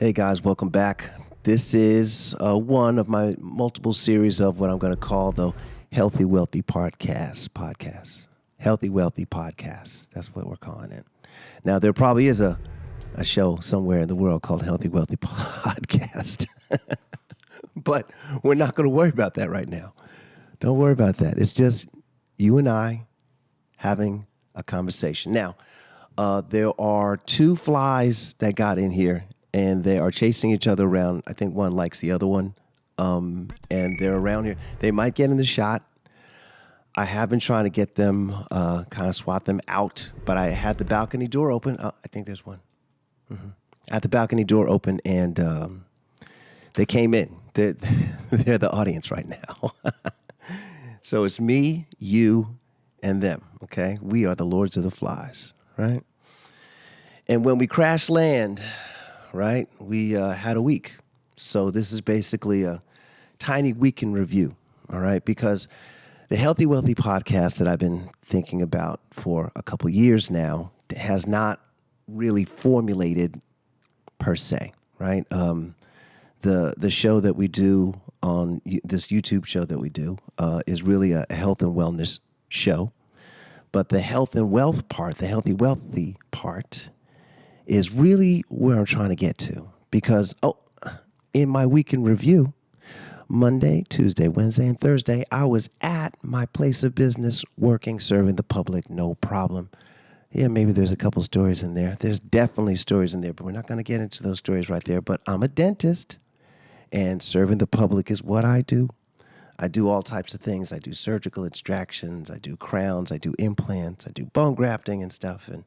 Hey guys, welcome back. This is one of my multiple series of what I'm going to call the Healthy Wealthy Podcast. Healthy Wealthy Podcast. That's what we're calling it. Now, there probably is a show somewhere in the world called Healthy Wealthy Podcast. But we're not going to worry about that right now. Don't worry about that. It's just you and I having a conversation. Now, there are two flies that got in here, and they are chasing each other around. I think one likes the other one, and they're around here. They might get in the shot. I have been trying to get them, kind of swat them out, but I had the balcony door open. Oh, I think there's one. Mm-hmm. I had the balcony door open, and they came in. They're the audience right now. So it's me, you, and them, okay? We are the lords of the flies, right? And when we crash land, right, we had a week. So this is basically a tiny week in review, all right? Because the Healthy Wealthy Podcast that I've been thinking about for a couple years now has not really formulated per se, right? The show that we do on this YouTube show that we do is really a health and wellness show. But the health and wealth part, the healthy wealthy part, is really where I'm trying to get to. Because, in my weekend review, Monday, Tuesday, Wednesday, and Thursday, I was at my place of business working, serving the public, no problem. Yeah, maybe there's a couple stories in there. There's definitely stories in there, but we're not going to get into those stories right there. But I'm a dentist, and serving the public is what I do. I do all types of things. I do surgical extractions. I do crowns. I do implants. I do bone grafting and stuff. And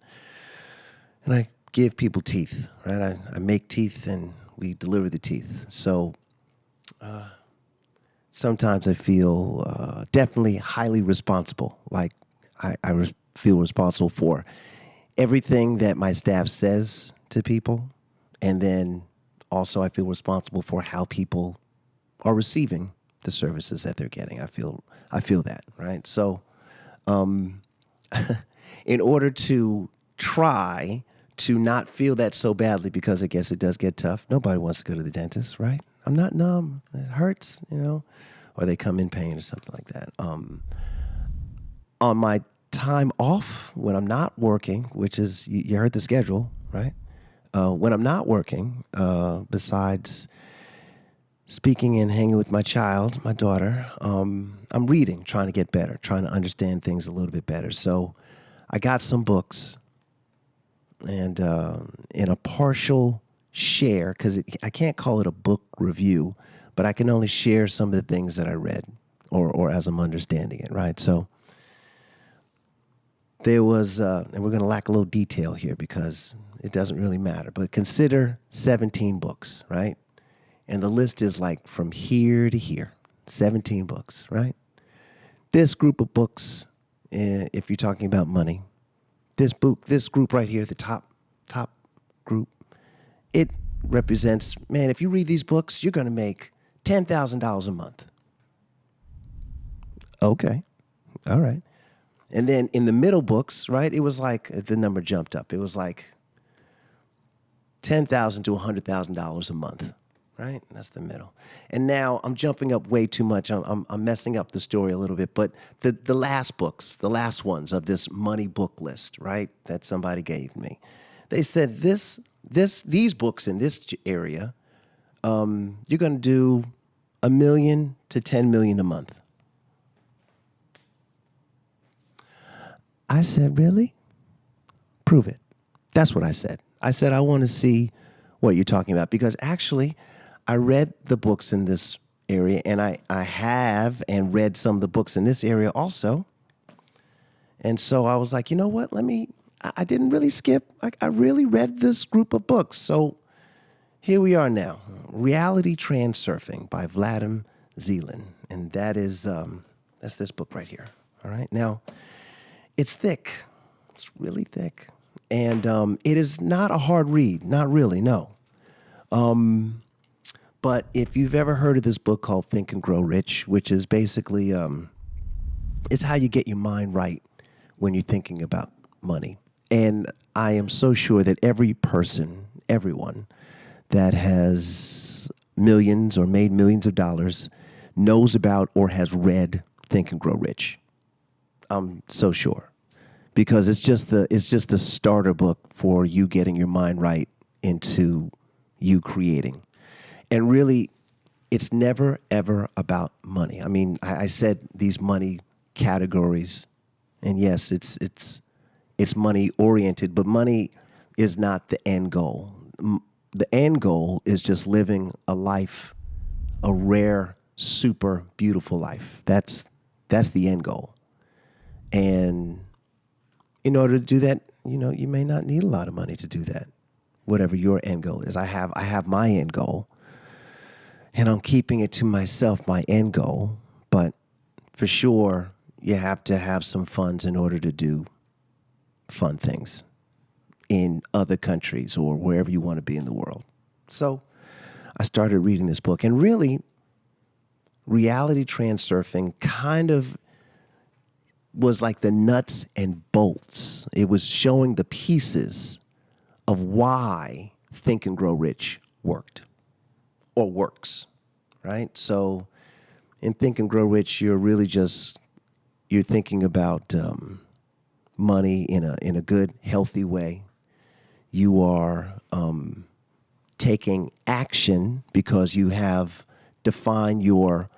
I give people teeth, right? I make teeth and we deliver the teeth. So sometimes I feel definitely highly responsible. Like I feel responsible for everything that my staff says to people. And then also I feel responsible for how people are receiving the services that they're getting. I feel that, right? So in order to try to not feel that so badly, because I guess it does get tough. Nobody wants to go to the dentist, right? I'm not numb. It hurts, or they come in pain or something like that. On my time off, when I'm not working, which is, you heard the schedule, right? When I'm not working, besides speaking and hanging with my child, my daughter, I'm reading, trying to get better, trying to understand things a little bit better. So I got some books, and in a partial share, because I can't call it a book review, but I can only share some of the things that I read or as I'm understanding it, right? So there was, and we're going to lack a little detail here because it doesn't really matter, but consider 17 books, right? And the list is like from here to here, 17 books, right? This group of books, if you're talking about money, this group right here, the top group, it represents, man, if you read these books, you're going to make $10,000 a month. Okay. All right. And then in the middle books, right, it was like the number jumped up. It was like $10,000 to $100,000 a month, right? That's the middle. And now I'm jumping up way too much. I'm messing up the story a little bit. But the last books, the last ones of this money book list, right, that somebody gave me, they said these books in this area, you're going to do $1 million to $10 million a month. I said, really? Prove it. That's what I said. I said, I want to see what you're talking about, because actually I read the books in this area, and I have and read some of the books in this area also. And so I was like, you know what? I didn't really skip. I really read this group of books. So here we are now. Reality Transurfing by Vladimir Zeland. And that is, that's this book right here. All right. Now, it's thick. It's really thick. And it is not a hard read. Not really, no. But if you've ever heard of this book called Think and Grow Rich, which is basically, it's how you get your mind right when you're thinking about money. And I am so sure that every person, everyone that has millions or made millions of dollars knows about or has read Think and Grow Rich. I'm so sure, because it's just the starter book for you getting your mind right into you creating. And really, it's never ever about money. I mean, I said these money categories, and yes, it's money oriented, but money is not the end goal. The end goal is just living a life, a rare, super beautiful life. That's the end goal. And in order to do that, you may not need a lot of money to do that. Whatever your end goal is. I have my end goal, and I'm keeping it to myself, my end goal. But for sure, you have to have some funds in order to do fun things in other countries or wherever you want to be in the world. So I started reading this book, and really, reality transurfing kind of was like the nuts and bolts. It was showing the pieces of why Think and Grow Rich worked or works, right? So in Think and Grow Rich, you're thinking about money in a good, healthy way. You are taking action because you have defined your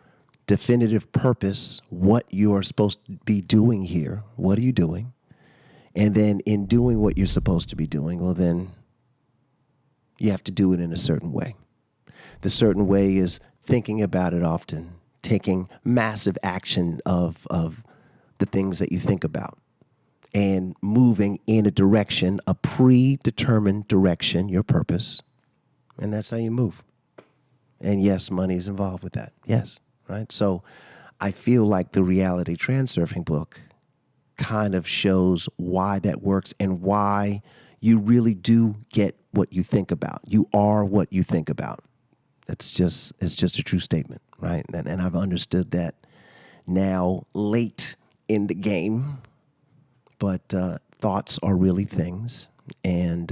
definitive purpose, what you're supposed to be doing here. What are you doing? And then in doing what you're supposed to be doing, well, then you have to do it in a certain way. The certain way is thinking about it often, taking massive action of the things that you think about, and moving in a direction, a predetermined direction, your purpose. And that's how you move. And yes, money is involved with that. Yes, right? So I feel like the reality transurfing book kind of shows why that works and why you really do get what you think about. You are what you think about. It's just a true statement, right? And I've understood that now late in the game, but thoughts are really things, and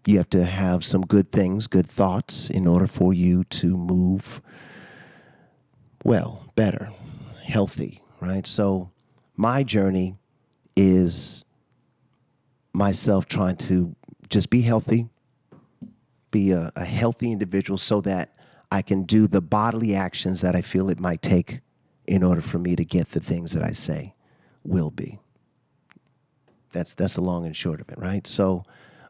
you have to have some good things, good thoughts, in order for you to move well, better, healthy, right? So my journey is myself trying to just be healthy, be a healthy individual, so that I can do the bodily actions that I feel it might take in order for me to get the things that I say will be. That's the long and short of it, right? So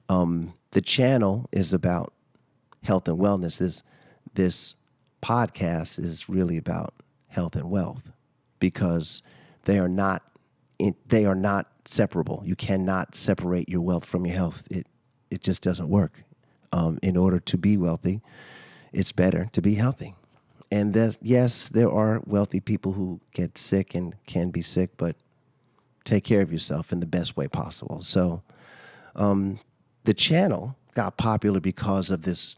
the channel is about health and wellness. This podcast is really about health and wealth, because they are not separable. You cannot separate your wealth from your health. It just doesn't work. In order to be wealthy, it's better to be healthy. And yes, there are wealthy people who get sick and can be sick, but take care of yourself in the best way possible. So the channel got popular because of this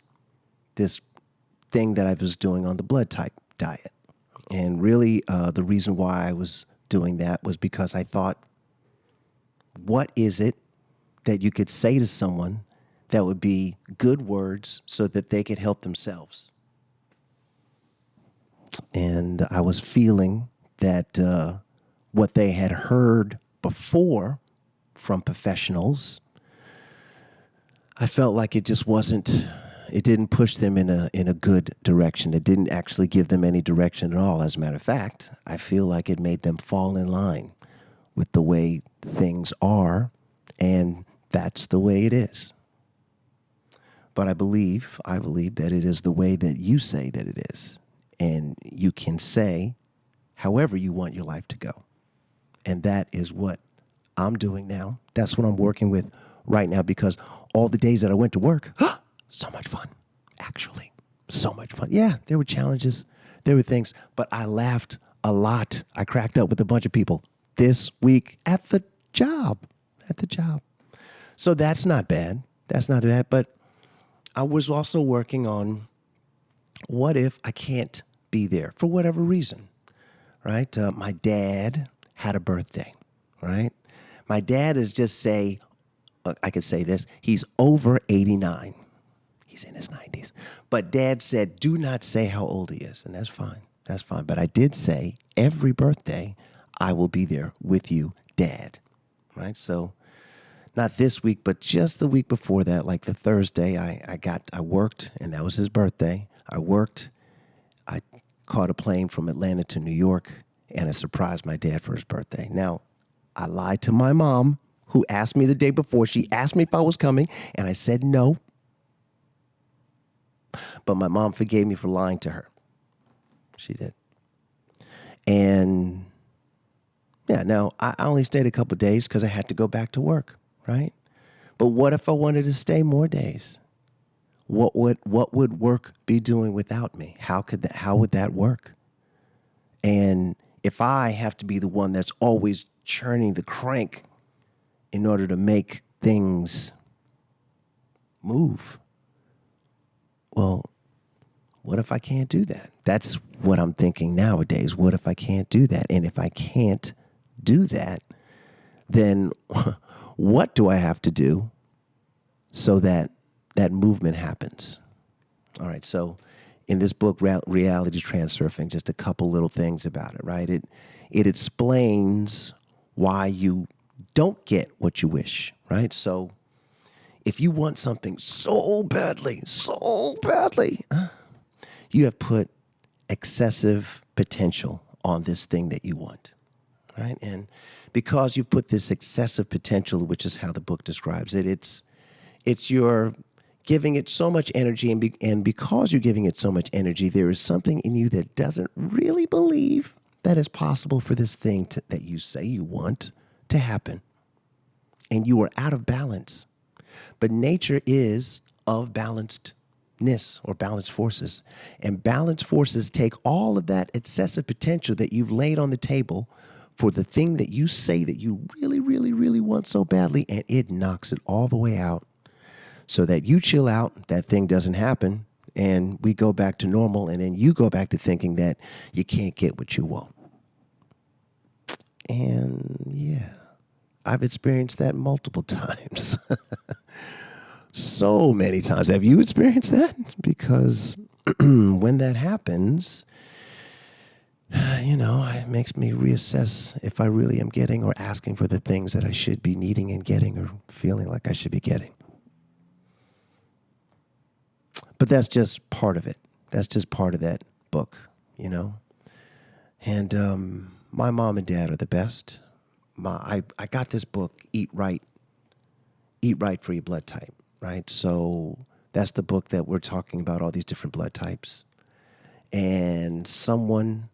thing that I was doing on the blood type diet. And really, the reason why I was doing that was because I thought, what is it that you could say to someone that would be good words so that they could help themselves? And I was feeling that what they had heard before from professionals, I felt like it just wasn't, it didn't push them in a good direction. It didn't actually give them any direction at all. As a matter of fact, I feel like it made them fall in line with the way things are, and that's the way it is. But I believe that it is the way that you say that it is. And you can say however you want your life to go. And that is what I'm doing now. That's what I'm working with right now, because all the days that I went to work, so much fun, actually. So much fun. Yeah, there were challenges. There were things, but I laughed a lot. I cracked up with a bunch of people this week at the job. So that's not bad. But I was also working on, what if I can't be there for whatever reason, right? My dad had a birthday, right? My dad is I could say this, he's over 89. He's in his 90s. But Dad said, do not say how old he is. And that's fine. That's fine. But I did say, every birthday, I will be there with you, Dad. Right? So not this week, but just the week before that, like the Thursday, I worked, and that was his birthday. I worked. I caught a plane from Atlanta to New York, and I surprised my dad for his birthday. Now, I lied to my mom, who asked me the day before. She asked me if I was coming, and I said no. But my mom forgave me for lying to her. She did. And yeah, now I only stayed a couple of days because I had to go back to work, right? But what if I wanted to stay more days? What would work be doing without me? How would that work? And if I have to be the one that's always churning the crank in order to make things move, well, what if I can't do that? That's what I'm thinking nowadays. What if I can't do that? And if I can't do that, then what do I have to do so that that movement happens? All right, so in this book, Reality Transurfing, just a couple little things about it, right? It explains why you don't get what you wish, right? So if you want something so badly, you have put excessive potential on this thing that you want, right? And because you've put this excessive potential, which is how the book describes it, it's your giving it so much energy, and because you're giving it so much energy, there is something in you that doesn't really believe that it's possible for this thing that you say you want to happen. And you are out of balance. But nature is of balancedness or balanced forces. And balanced forces take all of that excessive potential that you've laid on the table for the thing that you say that you really, really, really want so badly, and it knocks it all the way out so that you chill out, that thing doesn't happen, and we go back to normal, and then you go back to thinking that you can't get what you want. And yeah, I've experienced that multiple times. So many times. Have you experienced that? Because when that happens, it makes me reassess if I really am getting or asking for the things that I should be needing and getting or feeling like I should be getting. But that's just part of it. That's just part of that book, And my mom and dad are the best. I got this book, Eat Right for Your Blood Type, right? So that's the book that we're talking about, all these different blood types. And someone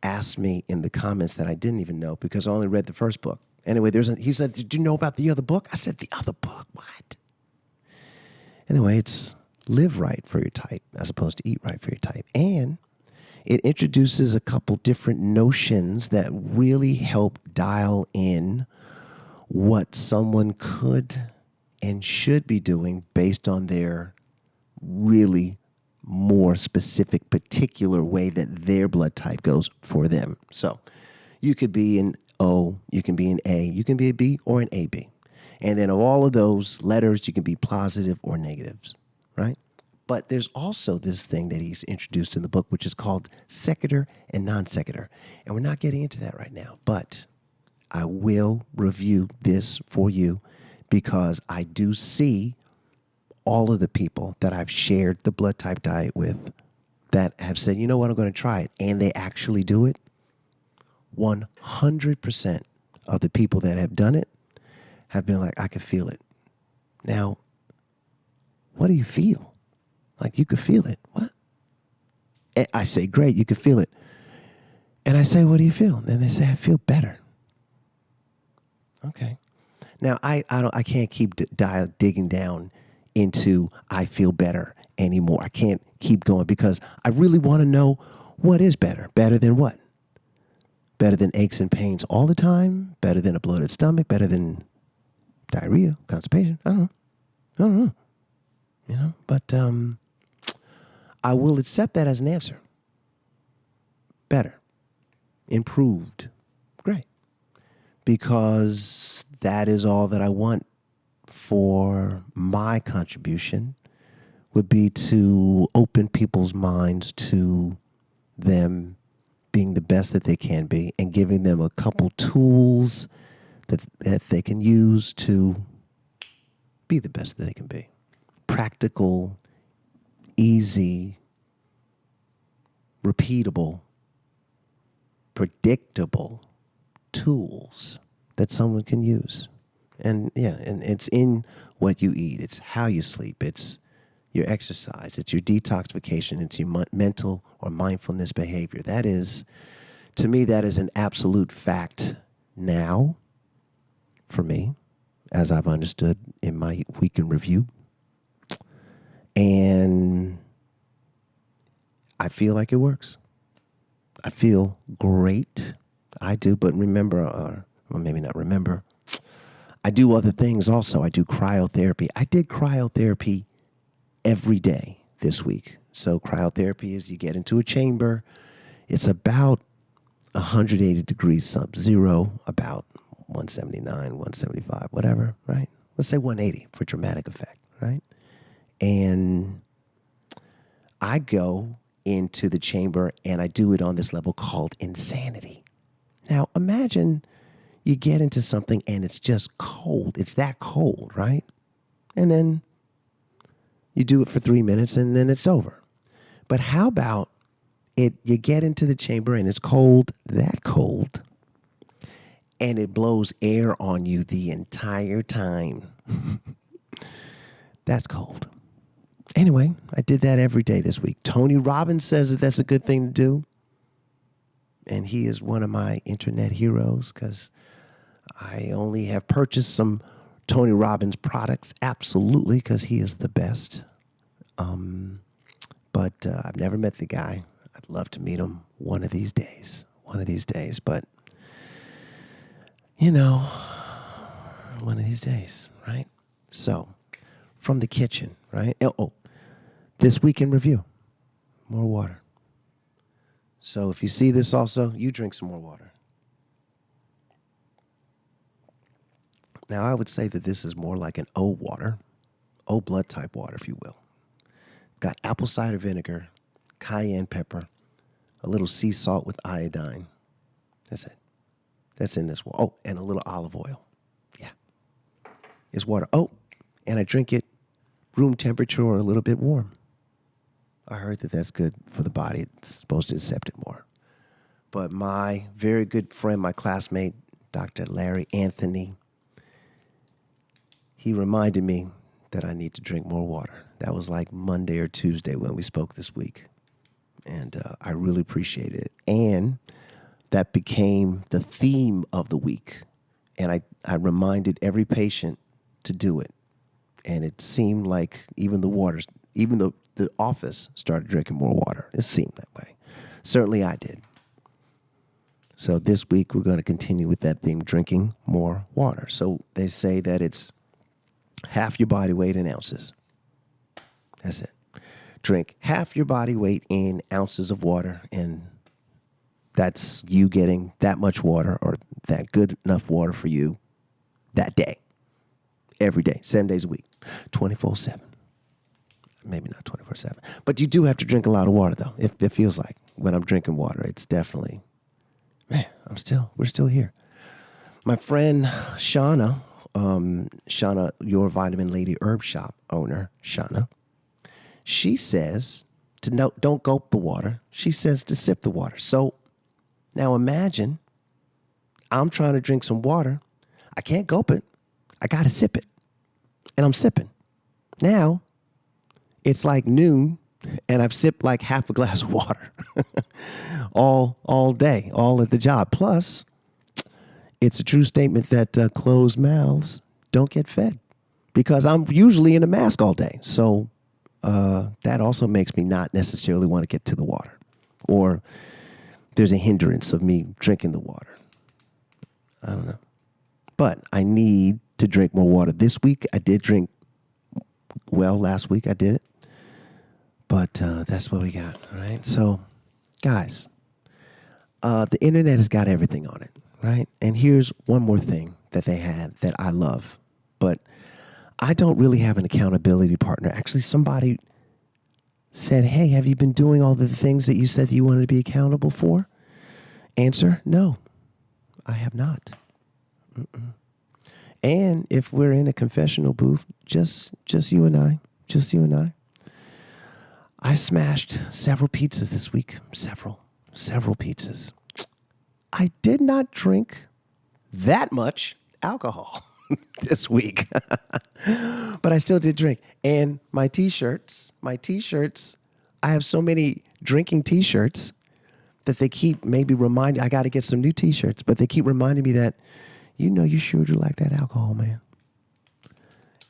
asked me in the comments that I didn't even know because I only read the first book. Anyway, he said, did you know about the other book? I said, the other book? What? Anyway, it's Live Right for Your Type as opposed to Eat Right for Your Type. And it introduces a couple different notions that really help dial in what someone could and should be doing based on their really more specific, particular way that their blood type goes for them. So you could be an O, you can be an A, you can be a B or an AB. And then of all of those letters, you can be positive or negatives, right? But there's also this thing that he's introduced in the book, which is called secular and non-secular. And we're not getting into that right now, but I will review this for you because I do see all of the people that I've shared the blood type diet with that have said, you know what, I'm going to try it. And they actually do it. 100% of the people that have done it have been like, I can feel it. Now, what do you feel? Like, you could feel it. What? And I say, great, you could feel it. And I say, what do you feel? And they say, I feel better. Okay. Now, I can't keep digging down into I feel better anymore. I can't keep going because I really want to know what is better. Better than what? Better than aches and pains all the time? Better than a bloated stomach? Better than diarrhea, constipation? I don't know. But I will accept that as an answer. Better. Improved. Great. Because that is all that I want for my contribution would be to open people's minds to them being the best that they can be and giving them a couple tools that they can use to be the best that they can be. Practical, easy, repeatable, predictable tools that someone can use. And and it's in what you eat. It's how you sleep. It's your exercise. It's your detoxification. It's your mental or mindfulness behavior. That is, to me, that is an absolute fact now for me, as I've understood in my week in review. And I feel like it works. I feel great. I do, but remember, well, maybe not remember, I do other things also. I do cryotherapy. I did cryotherapy every day this week. So cryotherapy is you get into a chamber. It's about 180 degrees sub-zero, about 179, 175, whatever, right? Let's say 180 for dramatic effect, right? And I go into the chamber and I do it on this level called insanity. Now, imagine you get into something and it's just cold. It's that cold, right? And then you do it for 3 minutes and then it's over. But how about you get into the chamber and it's cold, that cold, and it blows air on you the entire time. That's cold. Anyway, I did that every day this week. Tony Robbins says that that's a good thing to do. And he is one of my internet heroes because I only have purchased some Tony Robbins products, absolutely, because he is the best. But I've never met the guy. I'd love to meet him one of these days. But, one of these days, right? So, from the kitchen, right? This week in review, more water. So if you see this also, you drink some more water. Now, I would say that this is more like an O water, O blood type water, if you will. Got apple cider vinegar, cayenne pepper, a little sea salt with iodine. That's it. That's in this water. Oh, and a little olive oil. Yeah. It's water. Oh, and I drink it room temperature or a little bit warm. I heard that that's good for the body. It's supposed to accept it more. But my very good friend, my classmate, Dr. Larry Anthony, he reminded me that I need to drink more water. That was like Monday or Tuesday when we spoke this week. And I really appreciated it. And that became the theme of the week. And I reminded every patient to do it. And it seemed like even the office started drinking more water. It seemed that way. Certainly I did. So this week we're going to continue with that theme, drinking more water. So they say that it's half your body weight in ounces. That's it. Drink half your body weight in ounces of water, and that's you getting that much water or that good enough water for you that day. Every day, 7 days a week, 24/7. Maybe not 24/7. But you do have to drink a lot of water, though. It feels like when I'm drinking water, it's definitely, man, we're still here. My friend Shauna, your Vitamin Lady Herb Shop owner, Shauna, she says don't gulp the water. She says to sip the water. So now imagine I'm trying to drink some water. I can't gulp it. I got to sip it. And I'm sipping. Now, it's like noon, and I've sipped like half a glass of water all day, all at the job. Plus, it's a true statement that closed mouths don't get fed because I'm usually in a mask all day. So that also makes me not necessarily want to get to the water, or there's a hindrance of me drinking the water. I don't know. But I need to drink more water. This week, I did drink well. Last week, I did it. But that's what we got, all right? So, guys, the internet has got everything on it, right? And here's one more thing that they have that I love. But I don't really have an accountability partner. Actually, somebody said, hey, have you been doing all the things that you said that you wanted to be accountable for? Answer, no, I have not. Mm-mm. And if we're in a confessional booth, just you and I, I smashed several pizzas this week. Several pizzas. I did not drink that much alcohol this week, but I still did drink. And my t-shirts, I have so many drinking t-shirts that they keep maybe reminding, I got to get some new t-shirts, but they keep reminding me that, you sure do like that alcohol, man.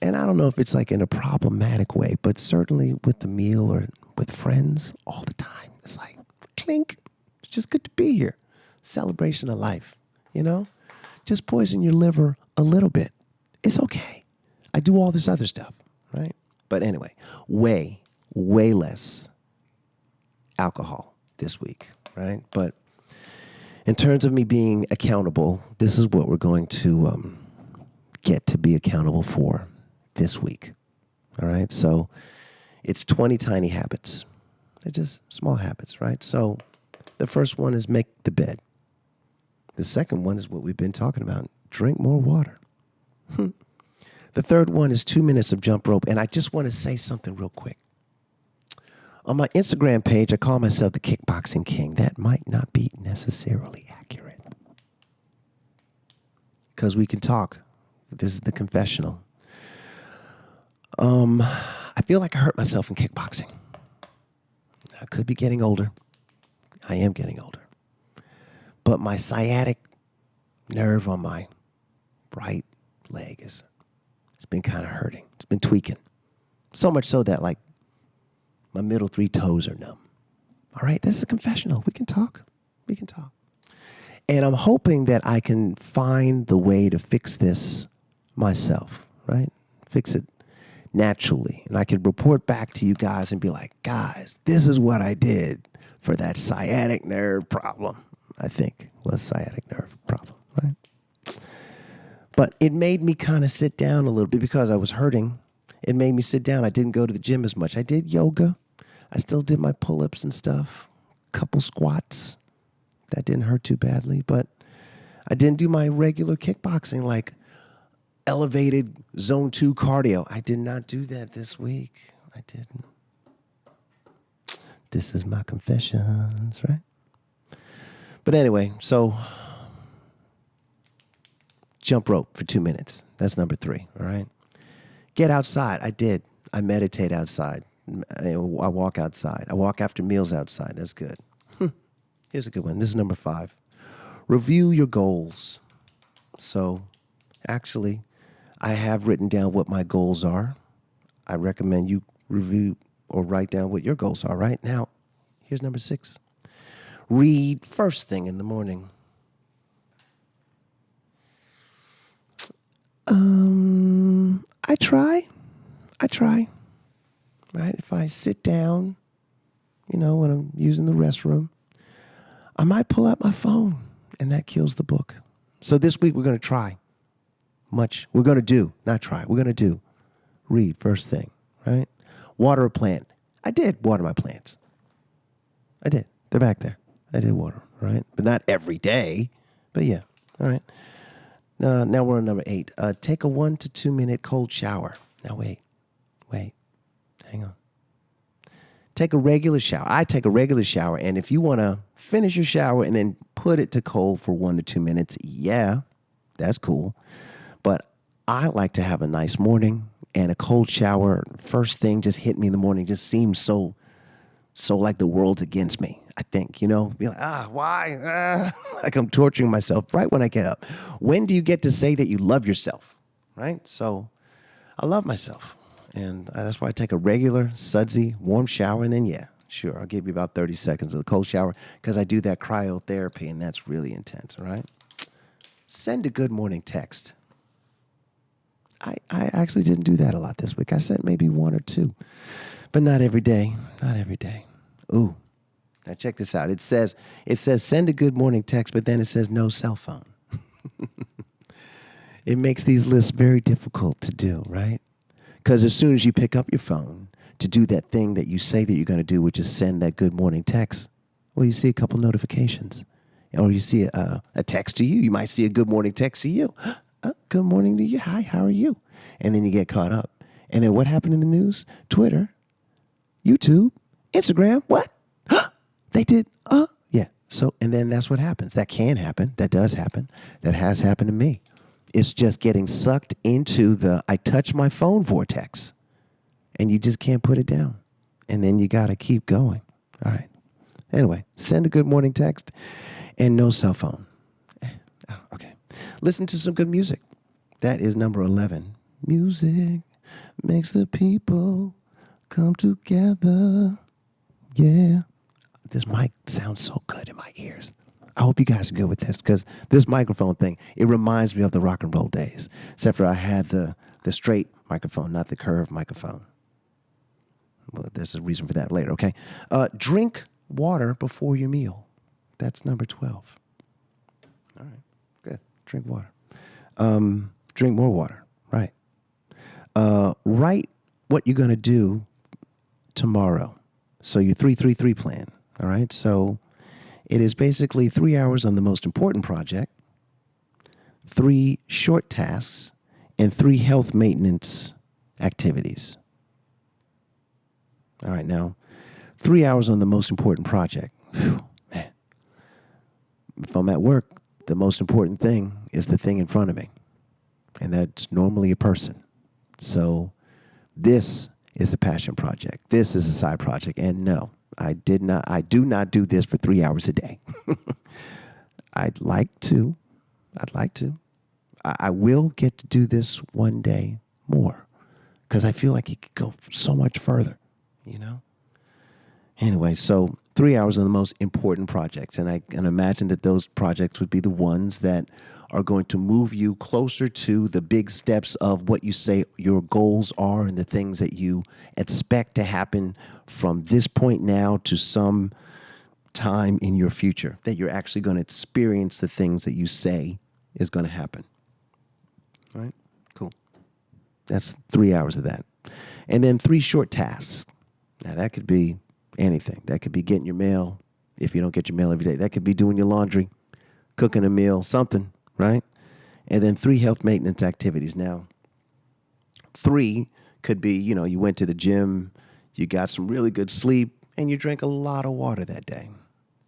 And I don't know if it's like in a problematic way, but certainly with the meal or with friends all the time. It's like, clink. It's just good to be here. Celebration of life, Just poison your liver a little bit. It's okay. I do all this other stuff, right? But anyway, way less alcohol this week, right? But in terms of me being accountable, this is what we're going to get to be accountable for this week. All right. So it's 20 tiny habits. They're just small habits, right? So the first one is make the bed. The second one is what we've been talking about. Drink more water. The third one is 2 minutes of jump rope. And I just want to say something real quick. On my Instagram page, I call myself the Kickboxing King. That might not be necessarily accurate. Because we can talk. This is the confessional. I feel like I hurt myself in kickboxing. I could be getting older. I am getting older. But my sciatic nerve on my right leg it's been kind of hurting. It's been tweaking. So much so that like my middle 3 toes are numb. All right, this is a confessional. We can talk. And I'm hoping that I can find the way to fix this myself, right? Fix it naturally. And I can report back to you guys and be like, guys, this is what I did for that sciatic nerve problem. I think was sciatic nerve problem, right? But it made me kind of sit down a little bit because I was hurting. It made me sit down. I didn't go to the gym as much. I did yoga. I still did my pull-ups and stuff, couple squats. That didn't hurt too badly, but I didn't do my regular kickboxing, like elevated zone 2 cardio. I did not do that this week. I didn't. This is my confessions, right? But anyway, so jump rope for 2 minutes. That's number 3, all right? Get outside. I did. I meditate outside. I walk outside. I walk after meals outside. That's good. Here's a good one. This is number 5. Review your goals. So actually, I have written down what my goals are. I recommend you review or write down what your goals are, right? Now, here's number 6. Read first thing in the morning. I try. Right? If I sit down, when I'm using the restroom, I might pull out my phone, and that kills the book. So this week we're going to try. We're going to do, not try. We're going to do. Read first thing, right? Water a plant. I did water my plants. I did. They're back there. I did water, right? But not every day. But yeah, all right. Now we're on number 8. Take a 1 to 2 minute cold shower. Now wait. Hang on. Take a regular shower. I take a regular shower, and if you want to finish your shower and then put it to cold for 1 to 2 minutes, yeah, that's cool. But I like to have a nice morning, and a cold shower, first thing just hit me in the morning, just seems so like the world's against me, I think, be like, why? Like I'm torturing myself right when I get up. When do you get to say that you love yourself, right? So I love myself. And that's why I take a regular, sudsy, warm shower. And then, yeah, sure, I'll give you about 30 seconds of the cold shower because I do that cryotherapy, and that's really intense, all right? Send a good morning text. I actually didn't do that a lot this week. I sent maybe 1 or 2, but not every day. Ooh, now check this out. It says send a good morning text, but then it says no cell phone. It makes these lists very difficult to do, right? Because as soon as you pick up your phone to do that thing that you say that you're going to do, which is send that good morning text, well, you see a couple notifications. Or you see a text to you. You might see a good morning text to you. Good morning to you. Hi, how are you? And then you get caught up. And then what happened in the news? Twitter, YouTube, Instagram. What? They did. Yeah. So, and then that's what happens. That can happen. That does happen. That has happened to me. It's just getting sucked into the I touch my phone vortex. And you just can't put it down. And then you got to keep going. All right. Anyway, send a good morning text and no cell phone. Okay. Listen to some good music. That is number 11. Music makes the people come together. Yeah. This mic sounds so good in my ears. I hope you guys are good with this because this microphone thing, it reminds me of the rock and roll days. Except for I had the straight microphone, not the curved microphone. Well, there's a reason for that later, okay? Drink water before your meal. That's number 12. All right, good. Drink water. Drink more water, right. Write what you're going to do tomorrow. So your 3-3-3 plan, all right? So it is basically 3 hours on the most important project, 3 short tasks, and 3 health maintenance activities. All right, now, 3 hours on the most important project. Whew, man. If I'm at work, the most important thing is the thing in front of me. And that's normally a person. So this is a passion project. This is a side project. And no, I do not do this for 3 hours a day. I'd like to. I will get to do this one day more because I feel like it could go so much further, you know? Anyway, so 3 hours on the most important projects. And I can imagine that those projects would be the ones that are going to move you closer to the big steps of what you say your goals are and the things that you expect to happen from this point now to some time in your future, that you're actually going to experience the things that you say is going to happen. All right? Cool. That's 3 hours of that. And then 3 short tasks. Now, that could be anything. That could be getting your mail if you don't get your mail every day. That could be doing your laundry, cooking a meal, something, right? And then 3 health maintenance activities. Now, 3 could be, you went to the gym, you got some really good sleep, and you drank a lot of water that day,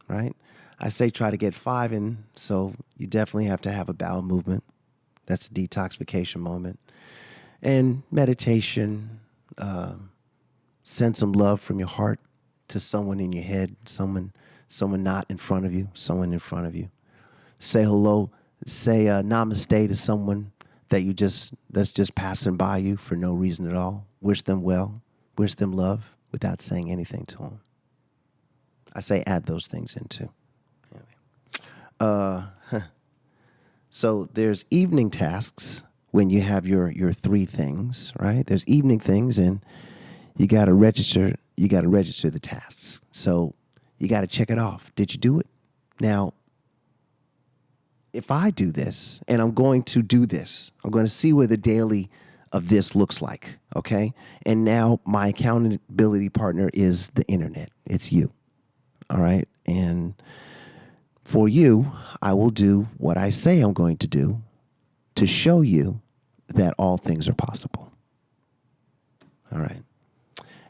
right? I say try to get 5 in, so you definitely have to have a bowel movement. That's a detoxification moment. And meditation, send some love from your heart to someone in your head, someone not in front of you, someone in front of you. Say hello, say namaste to someone that's just passing by you for no reason at all. Wish them well, wish them love without saying anything to them. I say add those things in too. Anyway. So there's evening tasks when you have your 3 things, right? There's evening things and you got to register the tasks. So you got to check it off. Did you do it? Now, if I do this and I'm going to do this, I'm going to see what the daily of this looks like, okay? And now my accountability partner is the internet. It's you, all right? And for you, I will do what I say I'm going to do to show you that all things are possible. All right.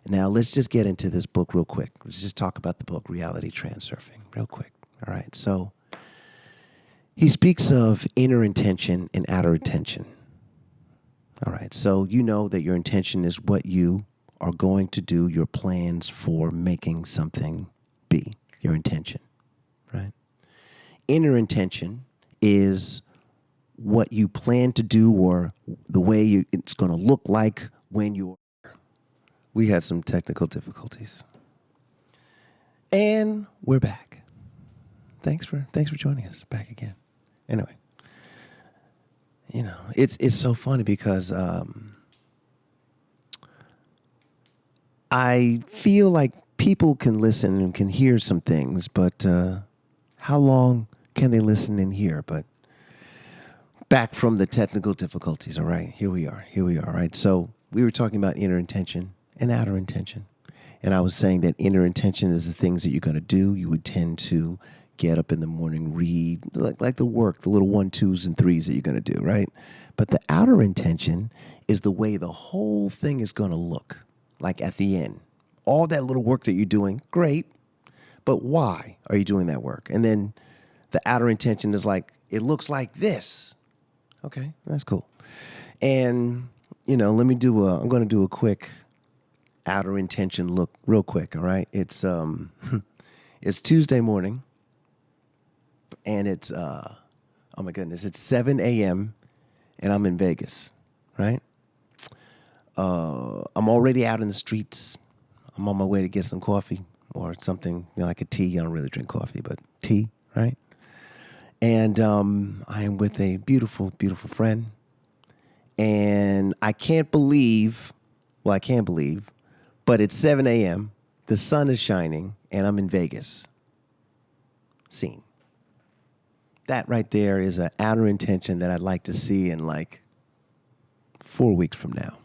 Now, let's just get into this book real quick. Let's just talk about the book, Reality Transurfing, real quick. All right. So he speaks of inner intention and outer intention. All right. So you know that your intention is what you are going to do, your plans for making something be, your intention, right? Inner intention is what you plan to do or the way it's going to look like when you're. We had some technical difficulties. And we're back. Thanks for joining us back again. Anyway, it's so funny because I feel like people can listen and can hear some things, but how long can they listen and hear? But back from the technical difficulties, all right, here we are, all right? So we were talking about inner intention and outer intention. And I was saying that inner intention is the things that you're going to do. You would tend to get up in the morning, read, like the work, the little 1, 2s, and 3s that you're going to do, right? But the outer intention is the way the whole thing is going to look, like at the end. All that little work that you're doing, great, but why are you doing that work? And then the outer intention is like, it looks like this. Okay, that's cool. And, I'm going to do a quick outer intention look real quick, all right? It's it's Tuesday morning, and it's, oh my goodness, it's 7 a.m., and I'm in Vegas, right? I'm already out in the streets. I'm on my way to get some coffee or something, like a tea. I don't really drink coffee, but tea, right? And I am with a beautiful, beautiful friend. And I can't believe, but it's 7 a.m., the sun is shining, and I'm in Vegas. Scene. That right there is an outer intention that I'd like to see in like 4 weeks from now.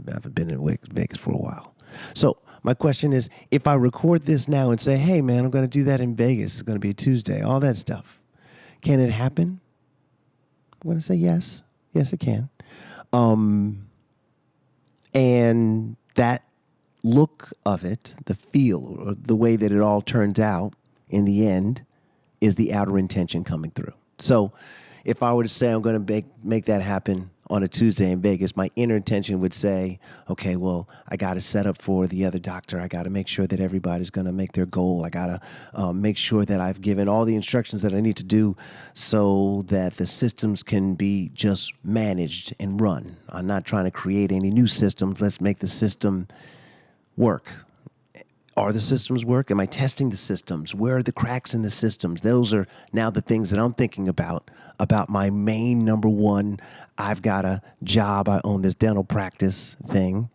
I haven't been in Vegas for a while. So my question is, if I record this now and say, hey, man, I'm going to do that in Vegas. It's going to be a Tuesday, all that stuff. Can it happen? I'm going to say yes. Yes, it can. And that look of it, the feel, or the way that it all turns out in the end is the outer intention coming through. So if I were to say I'm going to make that happen on a Tuesday in Vegas, my inner intention would say, okay, well, I got to set up for the other doctor. I got to make sure that everybody's going to make their goal. I got to make sure that I've given all the instructions that I need to do so that the systems can be just managed and run. I'm not trying to create any new systems. Let's make the system work. Are the systems work? Am I testing the systems? Where are the cracks in the systems? Those are now the things that I'm thinking about my main number one. I've got a job. I own this dental practice thing.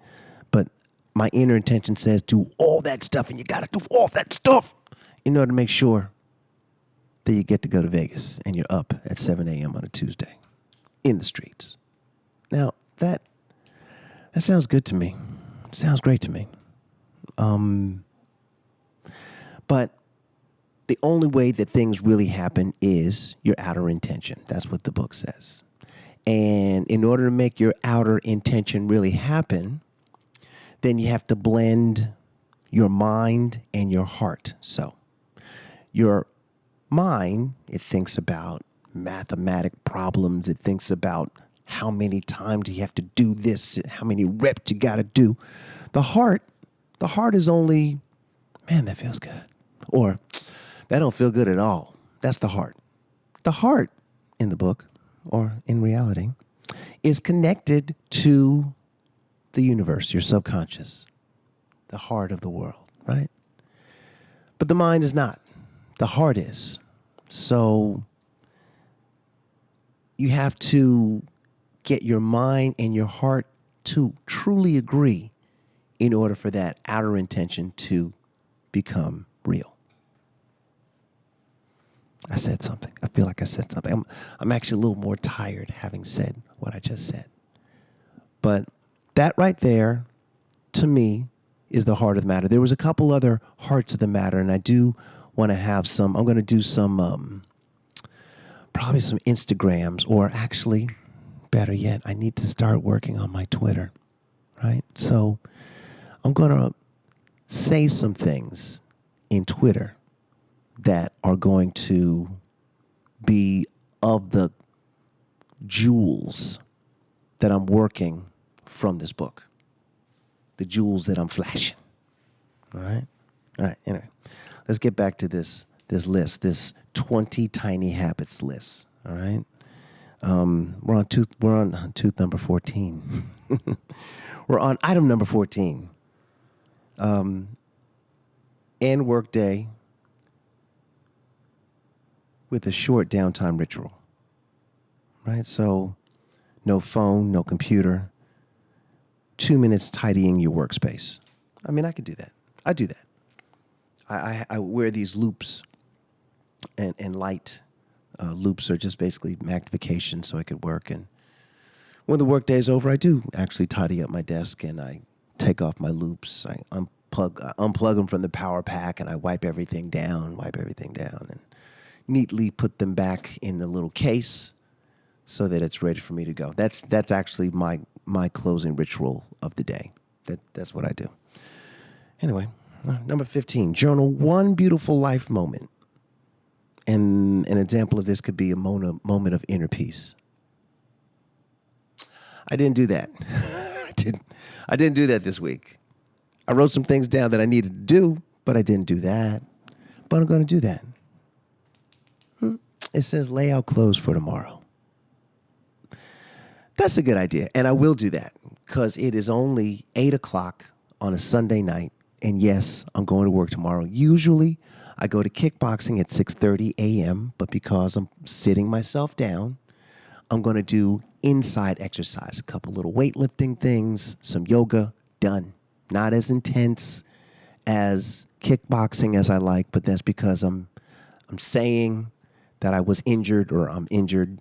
But my inner intention says do all that stuff, and you got to do all that stuff in order to make sure that you get to go to Vegas and you're up at 7 a.m. on a Tuesday in the streets. Now, that sounds good to me. Sounds great to me. But the only way that things really happen is your outer intention. That's what the book says. And in order to make your outer intention really happen, then you have to blend your mind and your heart. So your mind, it thinks about mathematic problems. It thinks about how many times you have to do this, how many reps you got to do. The heart is only, man, that feels good. Or, that don't feel good at all. That's the heart. The heart in the book, or in reality, is connected to the universe, your subconscious, the heart of the world, right? But the mind is not. The heart is. So you have to get your mind and your heart to truly agree in order for that outer intention to become real. I said something. I feel like I said something. I'm actually a little more tired having said what I just said. But that right there, to me, is the heart of the matter. There was a couple other hearts of the matter, and I do want to have some. I'm going to do some, probably some Instagrams, or actually, better yet, I need to start working on my Twitter, right? So I'm going to say some things in Twitter that are going to be of the jewels that I'm working from this book. The jewels that I'm flashing. All right? All right, anyway. Let's get back to this list, this 20 tiny habits list. All right? We're on tooth number 14. We're on item number 14. End work day with a short downtime ritual, right? So no phone, no computer, 2 minutes tidying your workspace. I mean, I could do that. I do that. I wear these loops, and light loops are just basically magnification so it could work. And When the workday is over, I do actually tidy up my desk and I take off my loops. I unplug them from the power pack and I wipe everything down, and neatly put them back in the little case so that it's ready for me to go. That's actually my closing ritual of the day. That's what I do. Anyway, number 15, journal one beautiful life moment. And an example of this could be a moment of inner peace. I didn't do that. I didn't do that this week. I wrote some things down that I needed to do, but I didn't do that. But I'm going to do that. It says lay out clothes for tomorrow. That's a good idea, and I will do that because it is only 8 o'clock on a Sunday night, and yes, I'm going to work tomorrow. Usually, I go to kickboxing at 6:30 a.m., but because I'm sitting myself down, I'm going to do inside exercise, a couple little weightlifting things, some yoga, done. Not as intense as kickboxing as I like, but that's because I'm saying that I was injured or I'm injured,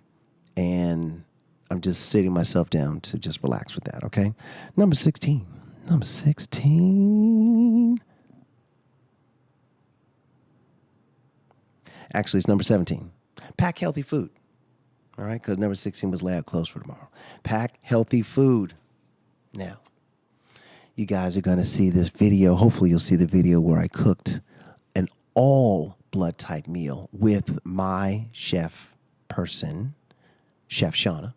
and I'm just sitting myself down to just relax with that, okay? Number 16. Actually, it's number 17. Pack healthy food. All right, because number 16 was lay out clothes for tomorrow. Pack healthy food. Now, you guys are going to see this video. Hopefully, you'll see the video where I cooked an all blood type meal with my chef person, Chef Shauna.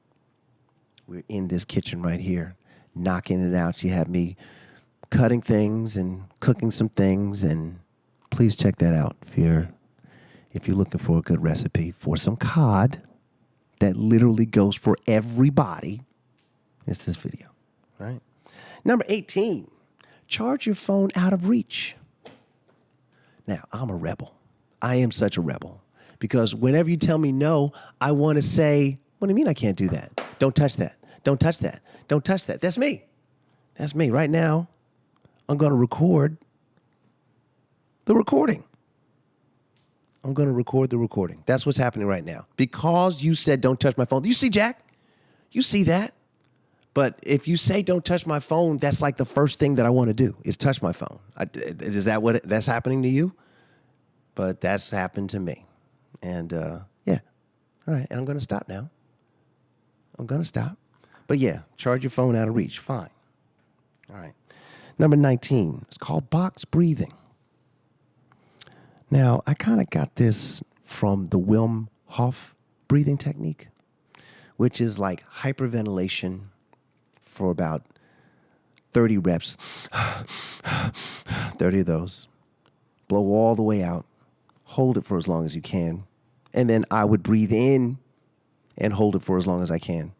We're in this kitchen right here, knocking it out. She had me cutting things and cooking some things, and please check that out if you're looking for a good recipe for some cod that literally goes for everybody. It's this video, right? Number 18, charge your phone out of reach. Now, I'm a rebel. I am such a rebel because whenever you tell me no, I want to say, what do you mean I can't do that? Don't touch that. Don't touch that. Don't touch that. That's me. That's me. Right now, I'm going to record the recording. I'm going to record the recording. That's what's happening right now. Because you said don't touch my phone. You see, Jack? You see that? But if you say don't touch my phone, that's like the first thing that I want to do is touch my phone. Is that that's happening to you? But that's happened to me. And yeah. All right. And I'm going to stop now. I'm going to stop. But yeah, charge your phone out of reach. Fine. All right. Number 19. It's called box breathing. Now, I kind of got this from the Wim Hof breathing technique, which is like hyperventilation for about 30 reps. 30 of those. Blow all the way out. Hold it for as long as you can. And then I would breathe in and hold it for as long as I can.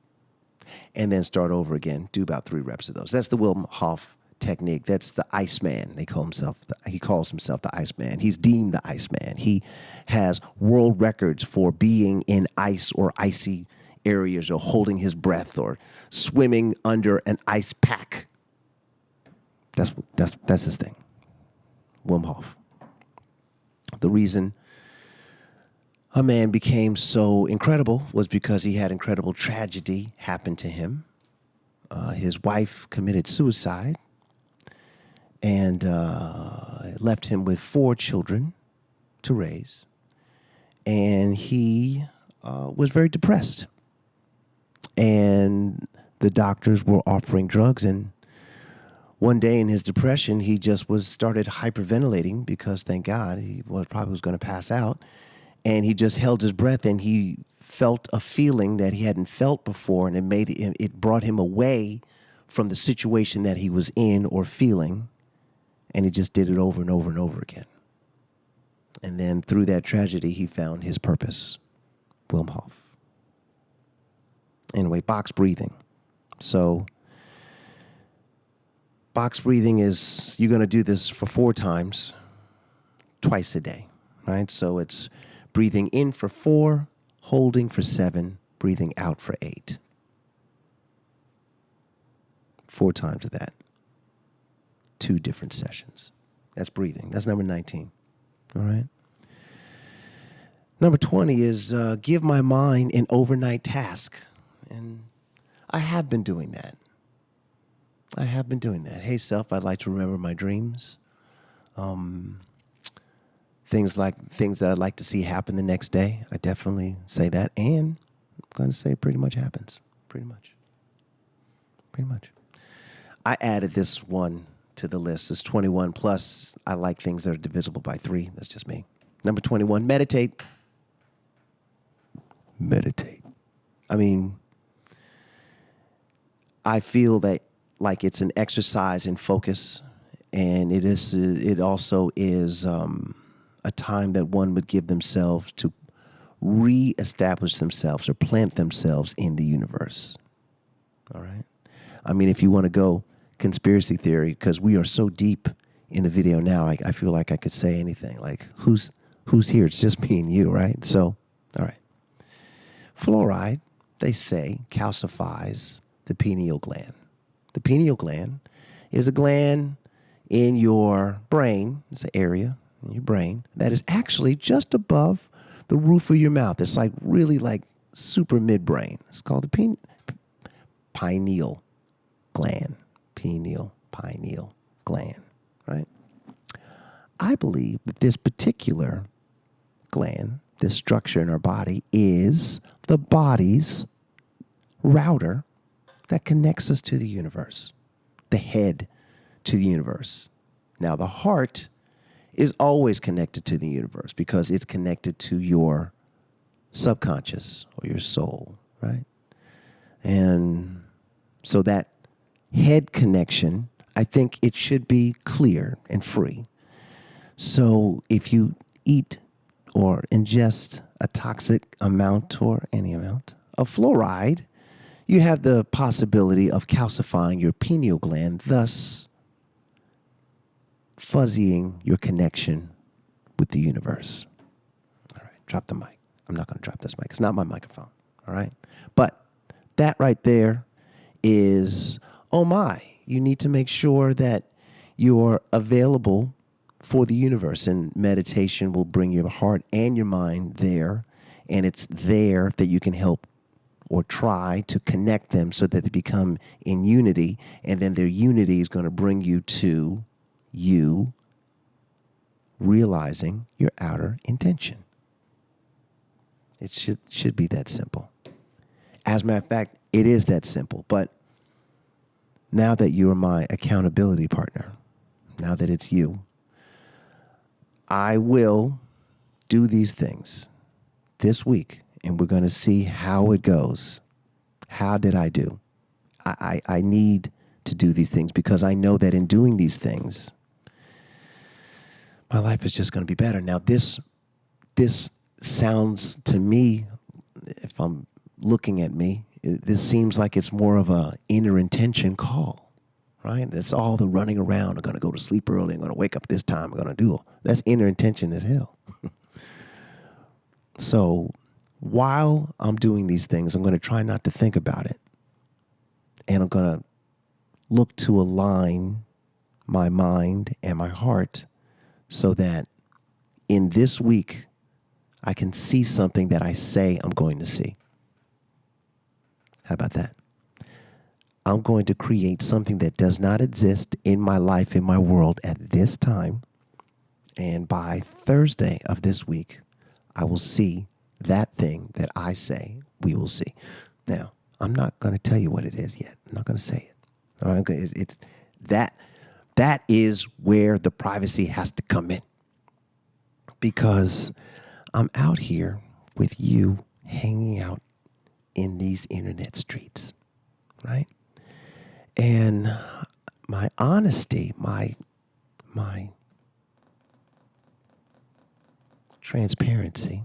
And then start over again. Do about 3 reps of those. That's the Wim Hof technique. That's the Iceman. He calls himself the Iceman. He's deemed the Iceman. He has world records for being in ice or icy areas or holding his breath or swimming under an ice pack. That's his thing. Wim Hof. The reason a man became so incredible was because he had incredible tragedy happen to him. His wife committed suicide and left him with 4 children to raise. And he was very depressed. And the doctors were offering drugs. And one day in his depression, he just started hyperventilating because, thank God, he probably was going to pass out. And he just held his breath, and he felt a feeling that he hadn't felt before, and it brought him away from the situation that he was in or feeling. And he just did it over and over and over again. And then through that tragedy, he found his purpose. Wim Hof. Anyway, box breathing. So box breathing is, you're going to do this for 4 times, twice a day, right? So it's breathing in for 4, holding for 7, breathing out for 8. 4 times of that. 2 different sessions. That's breathing. That's number 19. All right. Number 20 is give my mind an overnight task. And I have been doing that. I have been doing that. Hey, self, I'd like to remember my dreams. Things that I'd like to see happen the next day. I definitely say that. And I'm going to say it pretty much happens. Pretty much. I added this one to the list. It's 21 plus. I like things that are divisible by 3. That's just me. Number 21, meditate. Meditate. I mean, I feel that like it's an exercise in focus, and it also is a time that one would give themselves to reestablish themselves or plant themselves in the universe. All right? I mean, if you want to go conspiracy theory, because we are so deep in the video now, I feel like I could say anything. Like, who's here? It's just me and you, right? So, all right. Fluoride, they say, calcifies the pineal gland. The pineal gland is a gland in your brain. It's an area in your brain that is actually just above the roof of your mouth. It's like really like super midbrain. It's called the pineal gland. Pineal gland, right? I believe that this particular gland, this structure in our body, is the body's router that connects us to the universe, the head to the universe. Now, the heart is always connected to the universe because it's connected to your subconscious or your soul, right? And so that head connection, I think it should be clear and free. So if you eat or ingest a toxic amount or any amount of fluoride, you have the possibility of calcifying your pineal gland, thus fuzzying your connection with the universe. All right, drop the mic. I'm not going to drop this mic. It's not my microphone, all right? But that right there is, oh my, you need to make sure that you're available for the universe, and meditation will bring your heart and your mind there, and it's there that you can help or try to connect them so that they become in unity, and then their unity is going to bring you to you realizing your outer intention. It should be that simple. As a matter of fact, it is that simple. But now that you're my accountability partner, now that it's you, I will do these things this week, and we're going to see how it goes. How did I do? I need to do these things because I know that in doing these things, my life is just going to be better. Now, this sounds to me, if I'm looking at me, this seems like it's more of a inner intention call, right? That's all the running around. I'm going to go to sleep early. I'm going to wake up this time. I'm going to do. That's inner intention as hell. So while I'm doing these things, I'm going to try not to think about it. And I'm going to look to align my mind and my heart so that in this week, I can see something that I say I'm going to see. How about that? I'm going to create something that does not exist in my life, in my world at this time. And by Thursday of this week, I will see that thing that I say we will see. Now, I'm not going to tell you what it is yet. I'm not going to say it. All right, it's that is where the privacy has to come in. Because I'm out here with you hanging out in these internet streets, right? And my honesty, my transparency,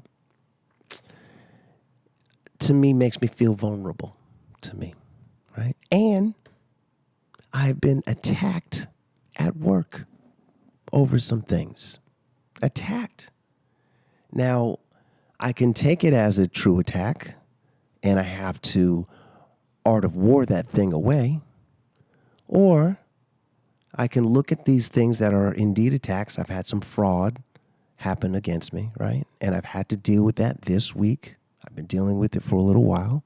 to me makes me feel vulnerable to me, right? And I've been attacked at work over some things. Attacked. Now, I can take it as a true attack, and I have to art of war that thing away, or I can look at these things that are indeed attacks. I've had some fraud happen against me, right? And I've had to deal with that this week. I've been dealing with it for a little while.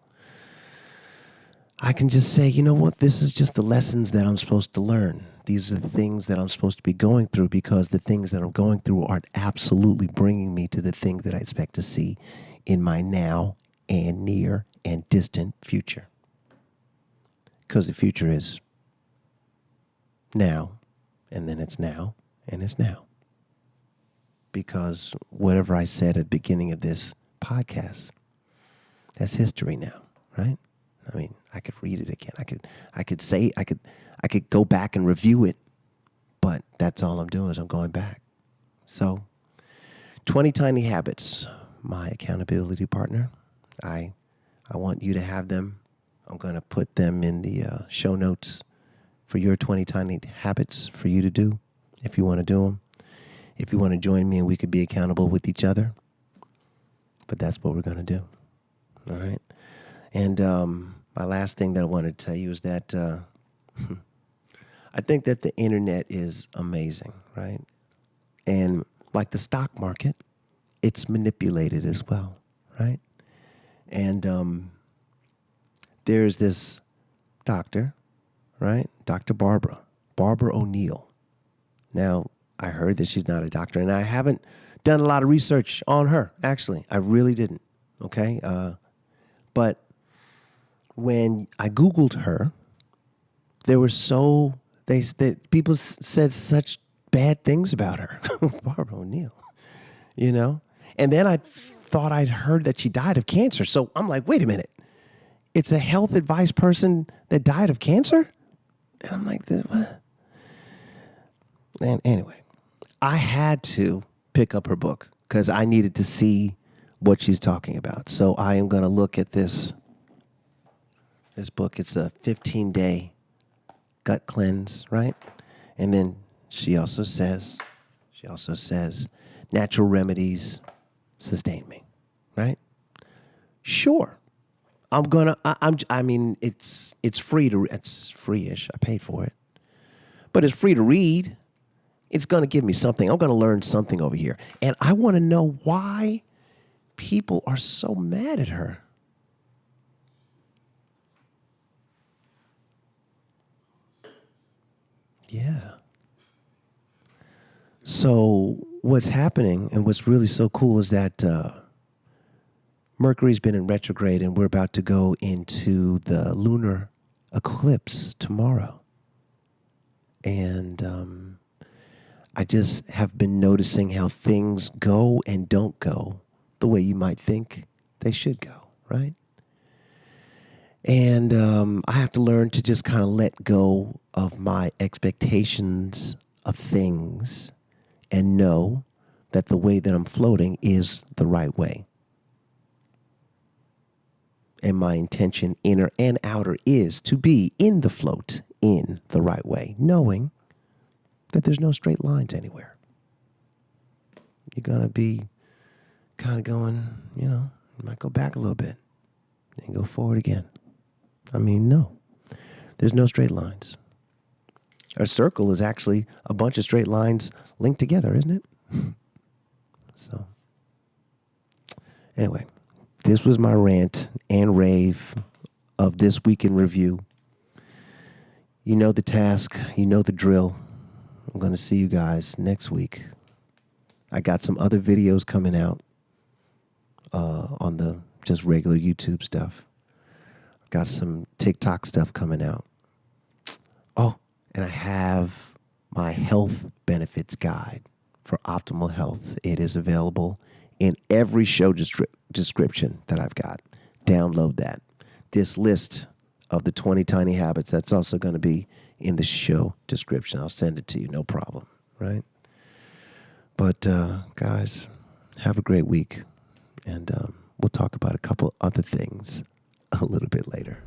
I can just say, you know what, this is just the lessons that I'm supposed to learn. These are the things that I'm supposed to be going through, because the things that I'm going through are absolutely bringing me to the thing that I expect to see in my now and near and distant future. Because the future is now, and then it's now, and it's now. Because whatever I said at the beginning of this podcast, that's history now, right? I mean, I could read it again. I could go back and review it, but that's all I'm doing is I'm going back. So, 20 Tiny Habits, my accountability partner. I want you to have them. I'm going to put them in the show notes for your 20 Tiny Habits for you to do if you want to do them. If you want to join me and we could be accountable with each other. But that's what we're going to do. All right? And my last thing that I wanted to tell you is that I think that the internet is amazing, right? And like the stock market, it's manipulated as well, right? And there's this doctor, right? Dr. Barbara O'Neill. Now, I heard that she's not a doctor, and I haven't done a lot of research on her, actually. I really didn't, okay? But when I Googled her, there were people said such bad things about her. Barbara O'Neill, you know? And then I thought I'd heard that she died of cancer. So I'm like, wait a minute. It's a health advice person that died of cancer? And I'm like, what? And anyway, I had to pick up her book because I needed to see what she's talking about. So I am going to look at this book. It's a 15-day gut cleanse, right? And then she also says, natural remedies sustain me, right? Sure. I mean, it's free it's free-ish. I paid for it. But it's free to read. It's going to give me something. I'm going to learn something over here. And I want to know why people are so mad at her. Yeah. So what's happening and what's really so cool is that Mercury's been in retrograde and we're about to go into the lunar eclipse tomorrow. And I just have been noticing how things go and don't go the way you might think they should go, right? And I have to learn to just kind of let go of my expectations of things and know that the way that I'm floating is the right way. And my intention, inner and outer, is to be in the float in the right way, knowing that there's no straight lines anywhere. You're going to be kind of going, you might go back a little bit, then go forward again. I mean, no. There's no straight lines. A circle is actually a bunch of straight lines linked together, isn't it? So, anyway, this was my rant and rave of this week in review. You know the task. You know the drill. I'm going to see you guys next week. I got some other videos coming out on the just regular YouTube stuff. Got some TikTok stuff coming out. Oh, and I have my health benefits guide for optimal health. It is available in every show description that I've got. Download that. This list of the 20 tiny habits, that's also going to be in the show description. I'll send it to you, no problem, right? But, guys, have a great week. And we'll talk about a couple other things a little bit later.